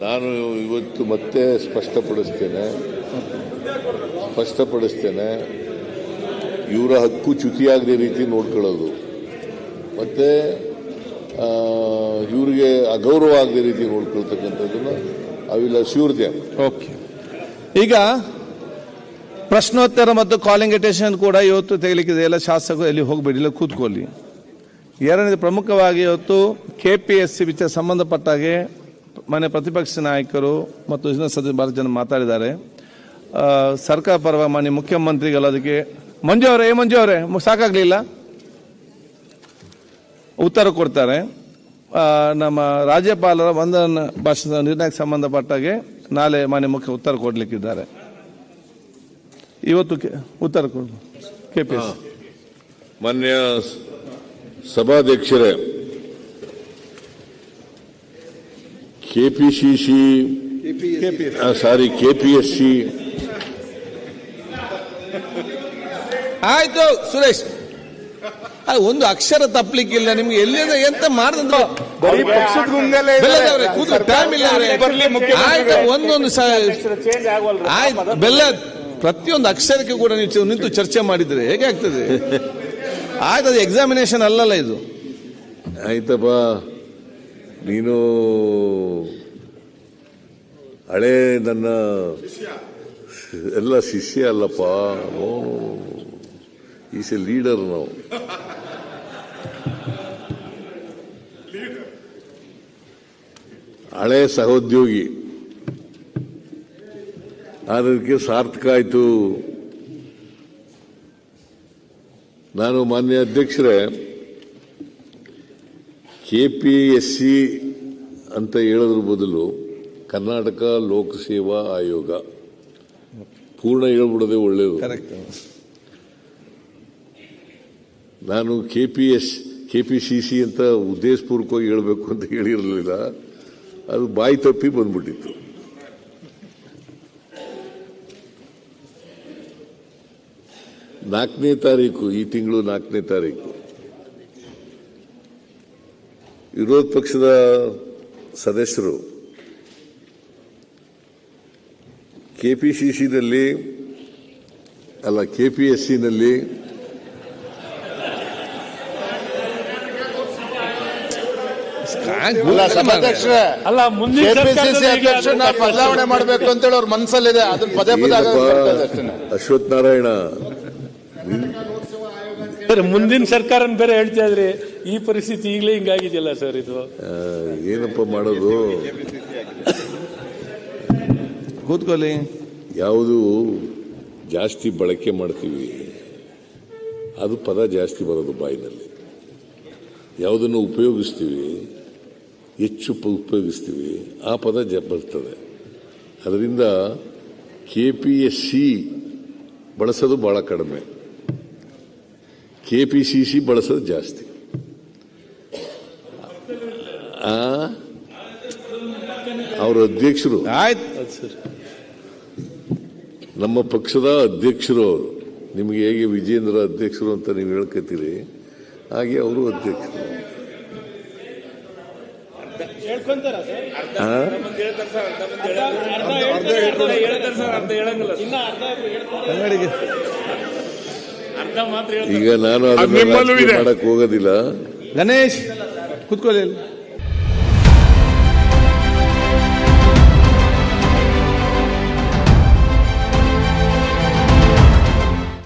ನಾನು ಇವತ್ತು ಮತ್ತೆ ಸ್ಪಷ್ಟಪಡಿಸ್ತೇನೆ ಇವರ ಹಕ್ಕು ಚ್ಯುತಿಯಾಗದ ರೀತಿ ನೋಡ್ಕೊಳ್ಳೋದು ಮತ್ತೆ ಇವರಿಗೆ ಅಗೌರವ ಆಗದ ರೀತಿ ನೋಡ್ಕೊಳ್ತಕ್ಕಂಥದ್ದನ್ನ I will assure them. Okay, ಈಗ ಪ್ರಶ್ನೋತ್ತರ ಮತ್ತು ಕಾಲಿಂಗ್ ಅಟೆನ್ಷನ್ ಕೂಡ ಇವತ್ತು ತೆಗಲಿಕ್ಕಿದೆ. ಎಲ್ಲ ಶಾಸಕರು ಎಲ್ಲಿ ಹೋಗಬೇಡಿ, ಇಲ್ಲ ಕೂತ್ಕೊಳ್ಳಿ. ಎರಡನೇದು ಪ್ರಮುಖವಾಗಿ ಇವತ್ತು KPSC ವಿಚಾರ ಸಂಬಂಧಪಟ್ಟಾಗೆ ಮನೆ ಪ್ರತಿಪಕ್ಷ ನಾಯಕರು ಮತ್ತು ಸದಸ್ಯರು ಬಹಳ ಜನ ಮಾತಾಡಿದ್ದಾರೆ. ಸರ್ಕಾರ ಪರವಾಗಿ ಮಾನ್ಯ ಮುಖ್ಯಮಂತ್ರಿಗಳು ಅದಕ್ಕೆ ಮಂಜು ಅವರೇ ಸಾಕಾಗಲಿಲ್ಲ ಉತ್ತರ ಕೊಡ್ತಾರೆ. ನಮ್ಮ ರಾಜ್ಯಪಾಲರ ವಂದನಾ ಭಾಷಣದ ನಿರ್ಣಯಕ್ಕೆ ಸಂಬಂಧಪಟ್ಟಾಗೆ ನಾಳೆ ಮಾನ್ಯ ಮುಖ್ಯ ಉತ್ತರ ಕೊಡಲಿಕ್ಕಿದ್ದಾರೆ. ಇವತ್ತು ಉತ್ತರ ಕೊಡು KPSC. ಮಾನ್ಯ ಸಭಾಧ್ಯಕ್ಷರೇ, KPSC ಆಯ್ತು ಸುರೇಶ್, ಒಂದು ಅಕ್ಷರ ತಪ್ಪಲಿಕ್ಕಿಲ್ಲ ನಿಮ್ಗೆ. ಎಲ್ಲಿಂದ ಎಂತ ಮಾಡಿದ್ರೆ ಒಂದೊಂದು ಬೆಲ್ಲ ಪ್ರತಿಯೊಂದು ಅಕ್ಷರಕ್ಕೆ ಕೂಡ ನೀವು ನಿಂತು ಚರ್ಚೆ ಮಾಡಿದ್ರೆ ಹೇಗೆ ಆಗ್ತದೆ? ಆಯ್ತು, ಅದು ಎಕ್ಸಾಮಿನೇಷನ್ ಅಲ್ಲಲ್ಲ ಇದು. ಆಯ್ತಪ್ಪ, ನೀನು ಹಳೆ ನನ್ನ ಎಲ್ಲ ಶಿಷ್ಯ ಅಲ್ಲಪ್ಪ, ಈಸ್ ಎ ಲೀಡರ್. ನಾವು ಹಳೆ ಸಹೋದ್ಯೋಗಿ ಅದಕ್ಕೆ ಸಾರ್ಥಕ ಆಯಿತು. ನಾನು ಮಾನ್ಯ ಅಧ್ಯಕ್ಷರೇ, KPSC ಅಂತ ಹೇಳೋದ್ರ ಬದಲು ಕರ್ನಾಟಕ ಲೋಕಸೇವಾ ಆಯೋಗ ಪೂರ್ಣ ಹೇಳ್ಬಿಡೋದೇ ಒಳ್ಳೆಯದು. ನಾನು KPCC ಅಂತ ಉದ್ದೇಶಪೂರ್ವಕವಾಗಿ ಹೇಳಬೇಕು ಅಂತ ಹೇಳಿರಲಿಲ್ಲ, ಅದು ಬಾಯಿ ತಪ್ಪಿ ಬಂದ್ಬಿಟ್ಟಿತ್ತು. ಈ ತಿಂಗಳು 4ನೇ ತಾರೀಕು ವಿರೋಧ ಪಕ್ಷದ ಸದಸ್ಯರು KPSCನಲ್ಲಿ ಬದಲಾವಣೆ ಮಾಡಬೇಕು ಅಂತ ಹೇಳಿ ಅವ್ರ ಮನಸ್ಸಲ್ಲಿದೆ. ಅದನ್ನ ಪದೇ ಪದೇ ಅಶ್ವಥ್ ನಾರಾಯಣ ಮುಂದಿನ ಸರ್ಕಾರ ಬೇರೆ ಹೇಳ್ತಾ ಇದ್ರಿ, ಈ ಪರಿಸ್ಥಿತಿ ಈಗಲೇ ಹಿಂಗಾಗಿದೆಯಲ್ಲ ಸರ್, ಇದು ಏನಪ್ಪ ಮಾಡೋದು? ಕೂತ್ಕೊಳ್ಳಿ. ಯಾವುದು ಜಾಸ್ತಿ ಬಳಕೆ ಮಾಡ್ತೀವಿ ಅದು ಪದ ಜಾಸ್ತಿ ಬರೋದು ಬಾಯಿನಲ್ಲಿ. ಯಾವುದನ್ನು ಉಪಯೋಗಿಸ್ತೀವಿ ಹೆಚ್ಚು ಉಪಯೋಗಿಸ್ತೀವಿ ಆ ಪದ ಬರ್ತದೆ. ಅದರಿಂದ KPSC ಬಳಸೋದು ಬಹಳ ಕಡಿಮೆ, KPCC ಬಳಸೋದು ಜಾಸ್ತಿ. ಅವರ ಅಧ್ಯಕ್ಷರು ನಮ್ಮ ಪಕ್ಷದ ಅಧ್ಯಕ್ಷರು ಅವರು. ನಿಮಗೆ ಹೇಗೆ ವಿಜೇಂದ್ರ ಅಧ್ಯಕ್ಷರು ಅಂತ ನೀವು ಹೇಳ್ಕೊತೀರಿ, ಹಾಗೆ ಅವರು ಅಧ್ಯಕ್ಷರು. ಈಗ ನಾನು ಅದನ್ನ ಮಾಡಕ್ ಹೋಗೋದಿಲ್ಲ. ಗಣೇಶ್ ಕೂತ್ಕೊಳ್ಳಿ.